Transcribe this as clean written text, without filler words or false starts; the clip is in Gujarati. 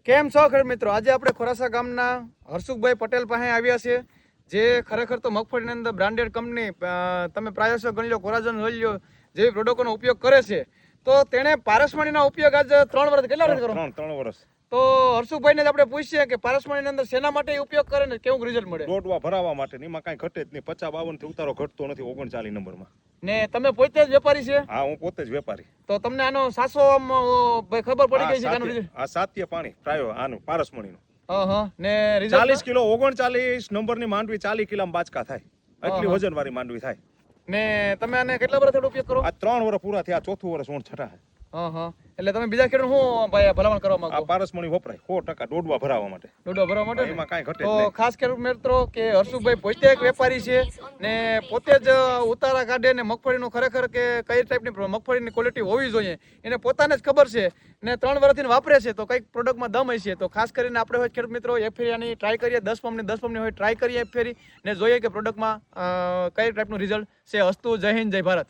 કેમ છો ખેડૂત મિત્રો? આજે આપણે ખોરાસા ગામના હરસુખભાઈ પટેલ પાસે આવ્યા છે, જે ખરેખર તો મગફળીની અંદર બ્રાન્ડેડ કંપની તમે પ્રાયસો ગણી લો, કોરાજન લઈ લો, જેવી પ્રોડક્ટનો ઉપયોગ કરે છે. તો તેણે પારસમણીનો ઉપયોગ આજ 3 વર્ષ કેટલા વર્ષ કરો? 3 વર્ષ. તો હરસુખભાઈને જ આપણે પૂછીએ કે પારસમણીની અંદર શેના માટે ઉપયોગ કરે ને કેવું રિઝલ્ટ મળે? દોડવા ભરાવા માટે. એમાં કાંઈ ઘટે જ નહીં. 50-52 થી ઉતારો ઘટતો નથી 39 નંબરમાં. ને તમે પોતે જ વેપારી છે? હા, હું પોતે જ વેપારી. તો તમને આનો સાસો ભાઈ ખબર પડી ગઈ છે કે આનું રિઝલ્ટ? આ સાત્ય પાણી પ્રાયો આનું પારસમણીનું. ને રિઝલ્ટ 40 કિલો 39 નંબરની માંડવી 40 કિલોમાં બાચકા થાય. એટલી વજનવાળી માંડવી થાય. ને તમે આને કેટલા વર્ષથી ઉપયોગ કરો? આ 3 વર્ષ પૂરા થયા, 4થું વર્ષ ઊંટ છઠ્ઠા છે. એટલે તમે બીજા ખેડૂત હું ભાઈ ભલામણ કરવા માંગો? આ પારસમણી વપરાય 100% દોડવા ભરાવા માટે. દોડવા ભરવા માટે એમાં કાંઈ ઘટે તો જ નહીં. ખાસ ખેડૂત મિત્રો કે હરસુખભાઈ પોતે એક વેપારી છે ને પોતે જ ઉતારા કાઢે ને મગફળીનું ખરેખર કે કઈ ટાઈપની મગફળીની ક્વોલિટી હોવી જોઈએ એને પોતાને જ ખબર છે ને 3 વર્ષથી વાપરે છે. તો કંઈક પ્રોડક્ટમાં દમ હશે. તો ખાસ કરીને આપણે હોય ખેડૂત મિત્રો એક ફેરી આની ટ્રાય કરીએ, 10 પંપની હોય ટ્રાય કરીએ એક ફેરી ને જોઈએ કે પ્રોડક્ટમાં કઈ ટાઈપનું રિઝલ્ટ છે. હસ્તુ જય હિન્દ, જય ભારત.